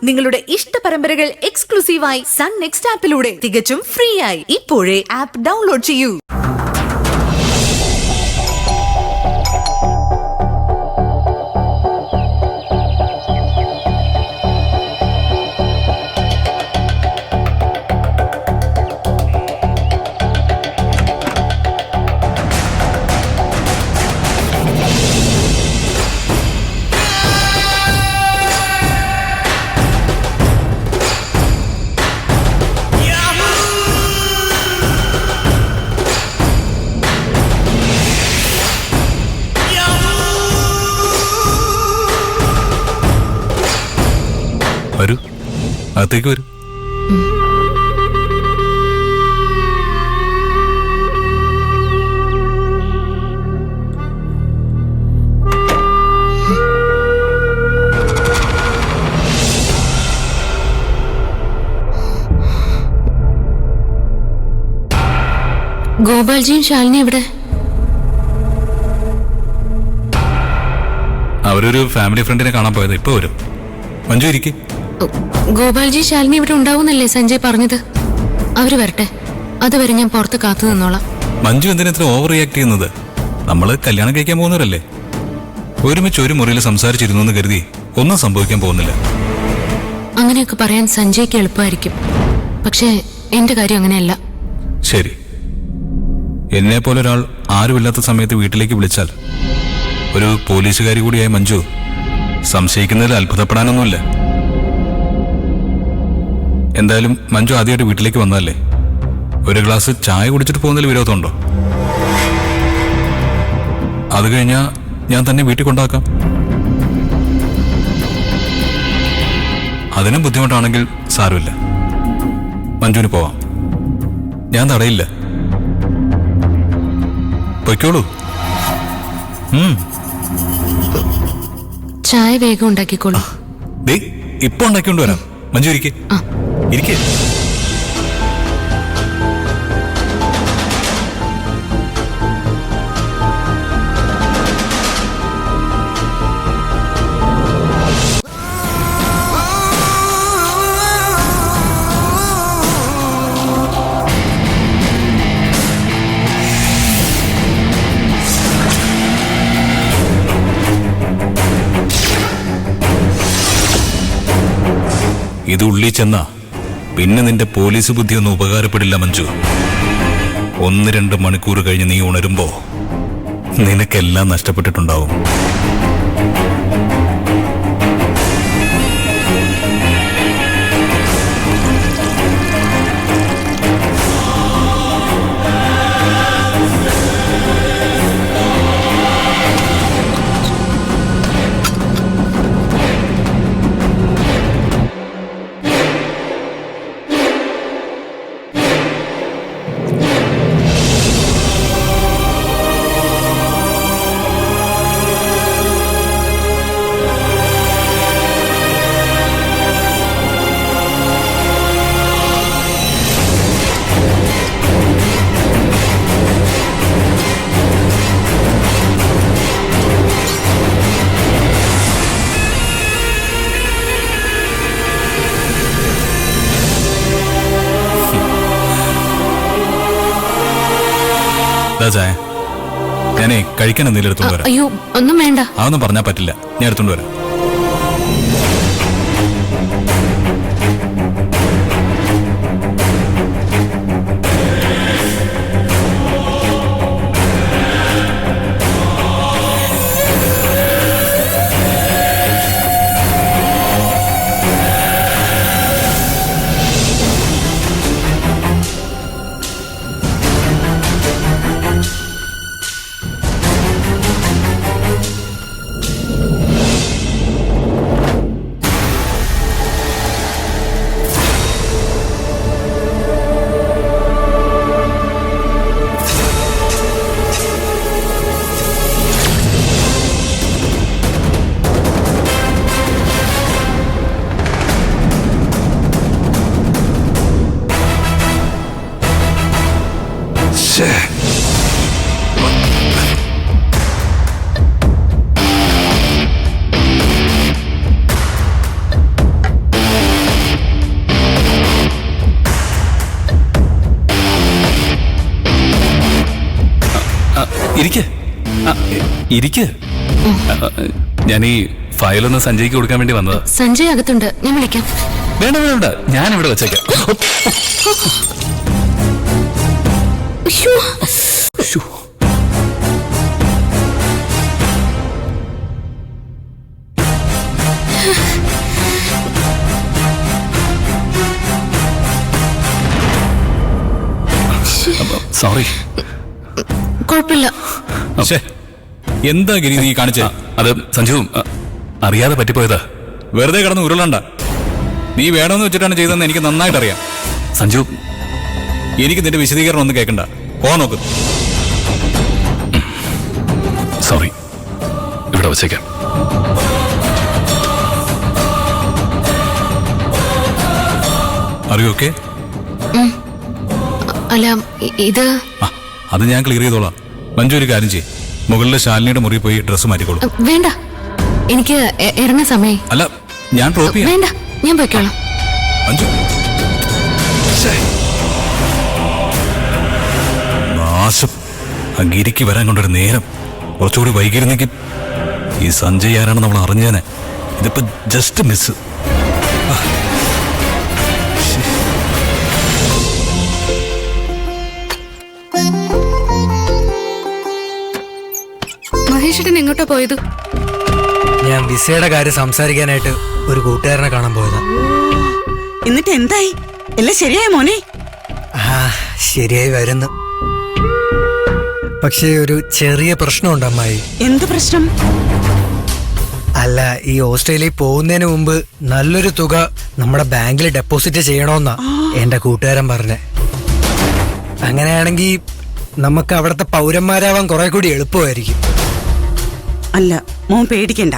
നിങ്ങളുടെ ഇഷ്ട പരമ്പരകൾ എക്സ്ക്ലൂസീവായി സൺ നെക്സ്റ്റ് ആപ്പിലൂടെ തികച്ചും ഫ്രീ ആയി ഇപ്പോഴേ ആപ്പ് ഡൗൺലോഡ് ചെയ്യൂ. വരൂ, അകത്തേക്ക് വരൂ. ഗോപാൽജിയും ശാലിനി എവിടെ? അവരൊരു ഫാമിലി ഫ്രണ്ടിനെ കാണാൻ പോയത്. ഇപ്പൊ വരും. മഞ്ജു ഇരിക്കും. ഗോപാൽജി ശാലിനി ഇവിടെ ഉണ്ടാവുന്നല്ലേ സഞ്ജയ് പറഞ്ഞത്? അവര് വരട്ടെ, അതുവരെ ഞാൻ പുറത്ത് കാത്തു നിന്നോളാം. മഞ്ജു എന്തിനാ ഇത്ര ഓവർ റിയാക്ട് ചെയ്യുന്നത്? നമ്മള് കല്യാണം കഴിക്കാൻ പോകുന്നവരല്ലേ. ഒരുമിച്ച് ഒരു മുറിയിൽ സംസാരിച്ചിരുന്നു എന്ന് കരുതി ഒന്നും സംഭവിക്കാൻ പോകുന്നില്ല. അങ്ങനെയൊക്കെ പറയാൻ സഞ്ജയ്ക്ക് എളുപ്പമായിരിക്കും, പക്ഷേ എന്റെ കാര്യം അങ്ങനെയല്ല. ശരി, എന്നെ പോലെ ഒരാൾ ആരുമില്ലാത്ത സമയത്ത് വീട്ടിലേക്ക് വിളിച്ചാൽ ഒരു പോലീസുകാരി കൂടിയായ മഞ്ജു സംശയിക്കുന്നതിൽ അത്ഭുതപ്പെടാനൊന്നുമില്ല. എന്തായാലും മഞ്ജു ആദ്യമായിട്ട് വീട്ടിലേക്ക് വന്നതല്ലേ, ഒരു ഗ്ലാസ് ചായ കുടിച്ചിട്ട് പോകുന്നതിൽ വിരോധമുണ്ടോ? അത് കഴിഞ്ഞാൽ ഞാൻ തന്നെ വീട്ടിൽ കൊണ്ടാക്കാം. അതിനും ബുദ്ധിമുട്ടാണെങ്കിൽ സാരമില്ല, മഞ്ജുവിന് പോവാം. ഞാൻ തടയില്ല. പൊയ്ക്കോളൂ. ചായ വേഗം ഉണ്ടാക്കിക്കോളൂ. ഇപ്പൊ ഉണ്ടാക്കിക്കൊണ്ട് വരാം. മഞ്ജു ഇരിക്കേ. ഇത് ഉള്ളി ചെന്നാ പിന്നെ നിന്റെ പോലീസ് ബുദ്ധി ഒന്നും ഉപകാരപ്പെടില്ല മഞ്ജു. 1-2 മണിക്കൂർ കഴിഞ്ഞ് നീ ഉണരുമ്പോ നിനക്കെല്ലാം നഷ്ടപ്പെട്ടിട്ടുണ്ടാവും. ഞാനേ കഴിക്കാൻ എന്തെങ്കിലും എടുത്തോണ്ട് വരാം. അയ്യോ, ഒന്നും വേണ്ട. അതൊന്നും പറഞ്ഞാൽ പറ്റില്ല, ഞാൻ എടുത്തോണ്ട് വരാം. ഇരിക്ക്. ഇരിക്ക്. ഞാൻ ഈ ഫയലൊന്ന് സഞ്ജയ്ക്ക് കൊടുക്കാൻ വേണ്ടി വന്നതാ. സഞ്ജയ് അകത്തുണ്ട്, ഞാൻ വിളിക്കാം. വേണ്ട വേണ്ട, ഞാൻ ഇവിടെ വെച്ചേക്കാം. അയ്യോ. ശ്ശോ. സോറി. കുഴപ്പമില്ല. എന്താ ഗിരി നീ കാണിച്ചേ? അത് സഞ്ജു അറിയാതെ പറ്റിപ്പോയതാ. വെറുതെ കിടന്ന് ഉരുളണ്ട. നീ വേണമെന്ന് വെച്ചിട്ടാണ് ചെയ്തതെന്ന് എനിക്ക് നന്നായിട്ടറിയാം. സഞ്ജു, എനിക്ക് നിന്റെ വിശദീകരണം ഒന്നും കേൾക്കണ്ട. പോ നോക്ക്. സോറി, ഇവിടെ വെച്ചേക്കാം. അറിയോ? ഓക്കെ. അല്ല, ഇത് അത് ഞാൻ ക്ലിയർ ചെയ്തോളാം. മഞ്ജു ഒരു കാര്യം ചെയ്യും, മുകളിലെ ശാലിനിയുടെ മുറി പോയി ഡ്രസ്സ് മാറ്റിക്കോളൂ. വേണ്ട, എനിക്ക് ഇറങ്ങാൻ സമയം. അല്ല, ഞാൻ ഡ്രോപ്പ് ചെയ്യാം. വേണ്ട, ഞാൻ പോയിക്കോളാം. മഞ്ജു, നാശം. ആ ഗിരിക്ക് വരാൻ കൊണ്ടൊരു നേരം കുറച്ചുകൂടി വൈകിരുന്നെങ്കിൽ ഈ സഞ്ജയ് ആരാണ് നമ്മൾ അറിഞ്ഞേനെ. ഇതിപ്പോ ജസ്റ്റ് മിസ്. മഹേഷേട്ടൻ എങ്ങോട്ടാ പോയത്? ഞാൻ വിസയുടെ കാര്യം സംസാരിക്കാനായിട്ട് ഒരു കൂട്ടുകാരനെ കാണാൻ പോയതാ. എന്നിട്ട് എന്തായി? എല്ലാം ശരിയായ മോനെ? ശരിയായി വരുന്നു. പക്ഷേ ഒരു ചെറിയ പ്രശ്നമുണ്ട് അമ്മായി. എന്ത് പ്രശ്നം? അല്ല, ഈ ഓസ്ട്രേലിയയിൽ പോകുന്നതിന് മുമ്പ് നല്ലൊരു തുക നമ്മുടെ ബാങ്കിൽ ഡെപ്പോസിറ്റ് ചെയ്യണമെന്നാ എന്റെ കൂട്ടുകാരൻ പറഞ്ഞേ. അങ്ങനെയാണെങ്കിൽ നമുക്ക് അവിടുത്തെ പൗരന്മാരാവാൻ കുറെ കൂടി എളുപ്പമായിരിക്കും. അല്ല, മോൻ പേടിക്കണ്ട.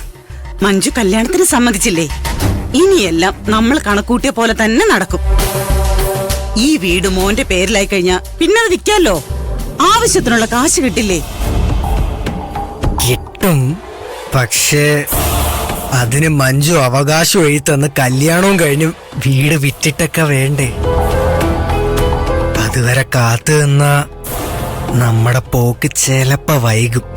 മഞ്ജു കല്യാണത്തിന് സമ്മതിച്ചില്ലേ? ഇനിയെല്ലാം നമ്മൾ കണക്കൂട്ടിയ പോലെ തന്നെ നടക്കും. ഈ വീട് മോന്റെ പേരിലായി കഴിഞ്ഞാ പിന്നെ അത് വിൽക്കാലോ. ആവശ്യത്തിനുള്ള കാശ് കിട്ടില്ലേ? കിട്ടും, പക്ഷേ അതിന് മഞ്ജു അവകാശം എഴുത്തന്ന് കല്യാണവും കഴിഞ്ഞ് വീട് വിറ്റിട്ടൊക്കെ വേണ്ടേ? അതുവരെ കാത്തു നിന്ന നമ്മുടെ പോക്ക് ചിലപ്പോ വൈകും.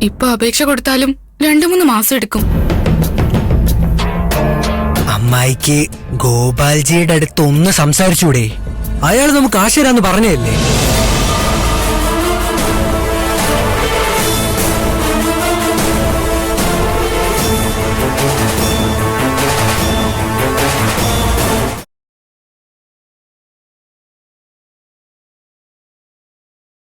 ഇപ്പൊ അപേക്ഷ കൊടുത്താലും 2-3 മാസം എടുക്കും. അമ്മായിക്ക് ഗോപാൽജിയുടെ അടുത്ത് ഒന്ന് സംസാരിച്ചൂടെ? അയാൾ നമുക്ക് ആശയരാന്ന് പറഞ്ഞല്ലേ?